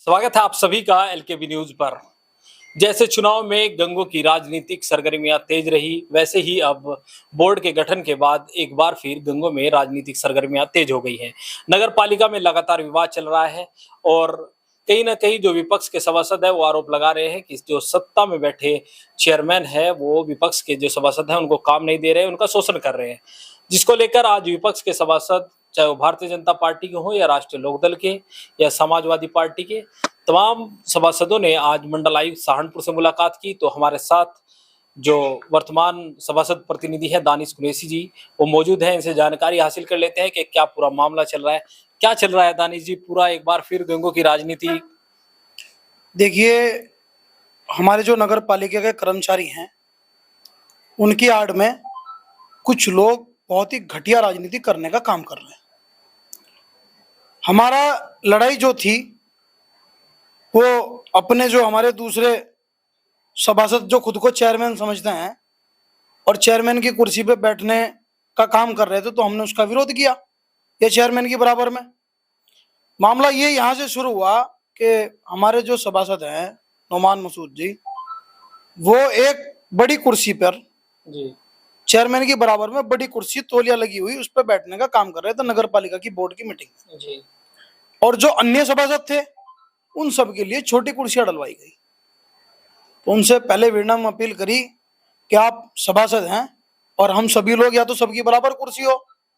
स्वागत है आप सभी का एलकेबी न्यूज पर। जैसे चुनाव में गंगों की राजनीतिक सरगर्मियां तेज रही, वैसे ही अब बोर्ड के गठन के बाद एक बार फिर गंगों में राजनीतिक सरगर्मियां तेज हो गई हैं। नगर पालिका में लगातार विवाद चल रहा है और कहीं ना कहीं जो विपक्ष के सभासद है वो आरोप लगा रहे हैं कि जो सत्ता में बैठे चेयरमैन है वो विपक्ष के जो सभासद हैं उनको काम नहीं दे रहे, उनका शोषण कर रहे हैं। जिसको लेकर आज विपक्ष के सभासद, चाहे वो भारतीय जनता पार्टी के हों या राष्ट्रीय लोकदल के या समाजवादी पार्टी के, तमाम सभासदों ने आज मंडल आयुक्त सहारनपुर से मुलाकात की। तो हमारे साथ जो वर्तमान सभासद प्रतिनिधि है दानिश कुरैशी जी, वो मौजूद हैं। इनसे जानकारी हासिल कर लेते हैं कि क्या पूरा मामला चल रहा है। क्या चल रहा है दानिश जी, पूरा एक बार फिर गंगों की राजनीति? देखिए, हमारे जो नगर पालिका के कर्मचारी हैं उनकी आड़ में कुछ लोग बहुत ही घटिया राजनीति करने का काम कर रहे हैं। हमारा लड़ाई जो थी वो अपने जो हमारे दूसरे सभासद जो खुद को चेयरमैन समझते हैं और चेयरमैन की कुर्सी पे बैठने का काम कर रहे थे, तो हमने उसका विरोध किया। ये चेयरमैन के बराबर में मामला ये यहाँ से शुरू हुआ कि हमारे जो सभासद हैं नोमान मसूद जी, वो एक बड़ी कुर्सी पर जी चेयरमैन की बराबर में बड़ी कुर्सी तौलिया लगी हुई उस पर बैठने का काम कर रहे थे नगर पालिका की बोर्ड की मीटिंग में। जी और जो अन्य सभासद थे उन सब के लिए छोटी कुर्सियां डलवाई गई। तो उनसे पहले विनम्र अपील करी कि आप सभासद हैं और हम सभी लोग या तो सबकी बराबर कुर्सी हो,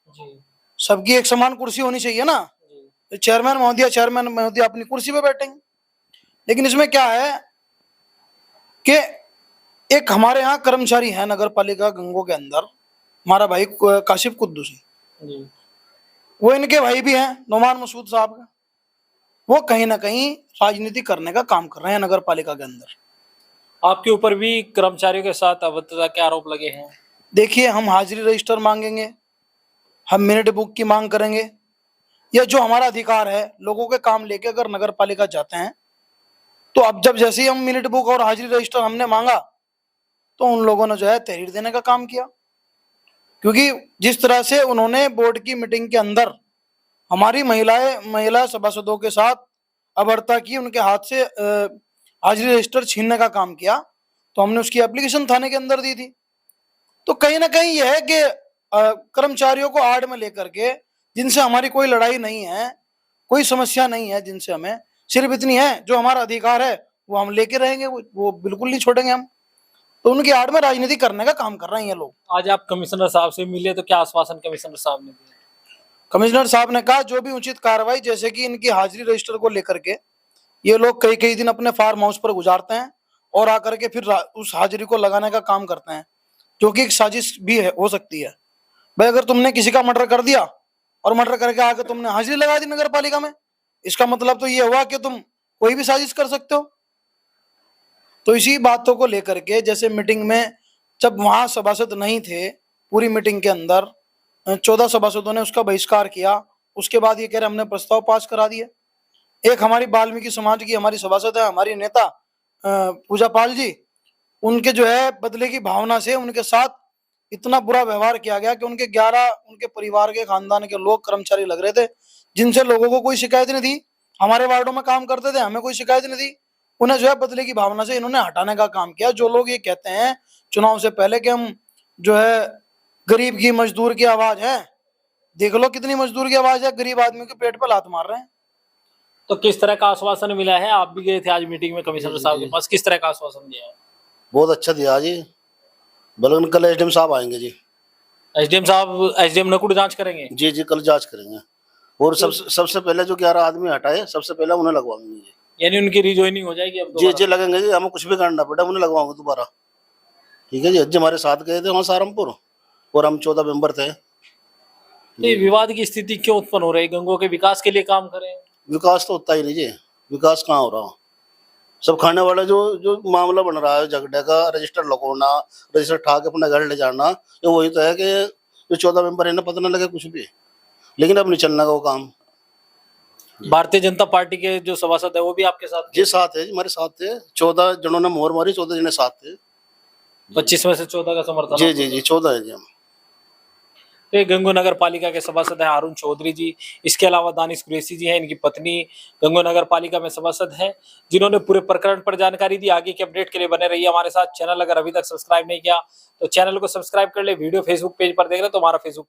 जी सबकी एक समान कुर्सी होनी चाहिए ना। जी तो चेयरमैन महोदय अपनी कुर्सी पे बैठेंगे। लेकिन इसमें क्या है कि एक हमारे यहाँ कर्मचारी है नगर पालिका गंगों के अंदर, हमारा भाई काशिफ कुद्दूसी, जी वो इनके भाई भी हैं नोमान मसूद साहब का। वो कहीं ना कहीं राजनीति करने का काम कर रहे हैं नगर पालिका के अंदर। आपके ऊपर भी कर्मचारियों के साथ अभद्रता के आरोप लगे हैं। देखिए, हम हाजिरी रजिस्टर मांगेंगे, हम मिनट बुक की मांग करेंगे। यह जो हमारा अधिकार है, लोगों के काम लेके अगर नगर पालिका जाते हैं तो अब जब जैसे ही हम मिनट बुक और हाजिरी रजिस्टर हमने मांगा तो उन लोगों ने जो है तहरीर देने का काम किया। क्योंकि जिस तरह से उन्होंने बोर्ड की मीटिंग के अंदर हमारी महिला सभासदों के साथ अभद्रता की, उनके हाथ से हाजिरी रजिस्टर छीनने का काम किया, तो हमने उसकी एप्लीकेशन थाने के अंदर दी थी। तो कहीं ना कहीं यह है कि कर्मचारियों को आड़ में लेकर के, जिनसे हमारी कोई लड़ाई नहीं है, कोई समस्या नहीं है, जिनसे हमें सिर्फ इतनी है जो हमारा अधिकार है वो हम लेके रहेंगे, वो बिल्कुल नहीं छोड़ेंगे हम। तो उनकी आड़ में राजनीति करने का काम कर रहे हैं ये लोग। आज आप कमिश्नर साहब से मिले तो क्या आश्वासन कमिश्नर साहब ने दिया? कमिश्नर साहब ने कहा जो भी उचित कार्रवाई, जैसे कि इनकी हाजिरी रजिस्टर को लेकर के ये लोग कई कई दिन अपने फार्म हाउस पर गुजारते हैं और आकर के फिर उस हाजिरी को लगाने का काम करते हैं, जो कि एक साजिश भी है, हो सकती है। भाई, अगर तुमने किसी का मर्डर कर दिया और मर्डर करके आके तुमने हाजिरी लगा दी नगर पालिका में, इसका मतलब तो ये हुआ कि तुम कोई भी साजिश कर सकते हो। तो इसी बातों को लेकर के, जैसे मीटिंग में जब वहां सभासद नहीं थे, पूरी मीटिंग के अंदर 14 सभासदों ने उसका बहिष्कार किया। उसके बाद ये कह रहे हमने प्रस्ताव पास करा दिए। एक हमारी वाल्मीकि समाज की हमारी सभासद है, हमारी नेता पूजा पाल जी, उनके जो है बदले की भावना से उनके साथ इतना बुरा व्यवहार किया गया कि उनके 11 उनके परिवार के खानदान के लोग कर्मचारी लग रहे थे, जिनसे लोगों को कोई शिकायत नहीं थी। हमारे वार्डों में काम करते थे, हमें कोई शिकायत नहीं थी। उन्हें जो है बदले की भावना से इन्होंने हटाने का काम किया। जो लोग ये कहते हैं चुनाव से पहले कि हम जो है गरीब की मजदूर की आवाज है, देख लो कितनी मजदूर की आवाज है, गरीब आदमी के पेट पर लात मार रहे हैं। तो किस तरह का आश्वासन मिला है? आप भी गए थे आज मीटिंग में कमिश्नर साहब के पास, किस तरह का आश्वासन दिया है? बहुत अच्छा दिया जी। बल्कि कल एसडीएम साहब आएंगे जी। एसडीएम साहब, एसडीएम नकुड़ जांच करेंगे? जी जी, कल जांच करेंगे और सबसे पहले जो 11 आदमी हटाए सबसे पहले उन्हें लगवाएंगे जी। यानी उनकी रिजॉइनिंग हो जाएगी अब जी जी, लगेंगे जी, हमें कुछ भी करना पड़े उन्हें लगवाऊंगे दोबारा। ठीक है जी, आज हमारे साथ गए थे वहाँ सहारनपुर और हम 14 मेंबर थे। तो ये विवाद की स्थिति क्यों उत्पन्न हो रही है? गंगों के विकास के लिए काम करें। विकास तो होता ही नहीं जी, विकास कहाँ हो रहा। सब खाने वाला जो जो मामला बन रहा है झगड़े का, रजिस्टर लगवाना, रजिस्टर ठा के अपना घर ले जाना, ये वही तो है कि जो 14 मेंबर है ना पता ना लगे कुछ भी। लेकिन अब नहीं चलना का वो काम। भारतीय जनता पार्टी के जो सभासद है वो भी आपके साथ जी साथ है, हमारे साथ थे। 14 जनों ने मोहर मारी, 14 जने साथ थे। 25 में से 14 का समर्थन? जी जी जी, 14 है जी हम। तो ये गंगो नगर पालिका के सभासद हैं अरुण चौधरी जी। इसके अलावा दानिश कुरैशी जी हैं, इनकी पत्नी गंगो नगर पालिका में सभासद हैं, जिन्होंने पूरे प्रकरण पर जानकारी दी। आगे के अपडेट के लिए बने रहिए हमारे साथ। चैनल अगर अभी तक सब्सक्राइब नहीं किया तो चैनल को सब्सक्राइब कर ले। वीडियो फेसबुक पेज पर देख रहे हैं तो हमारा फेसबुक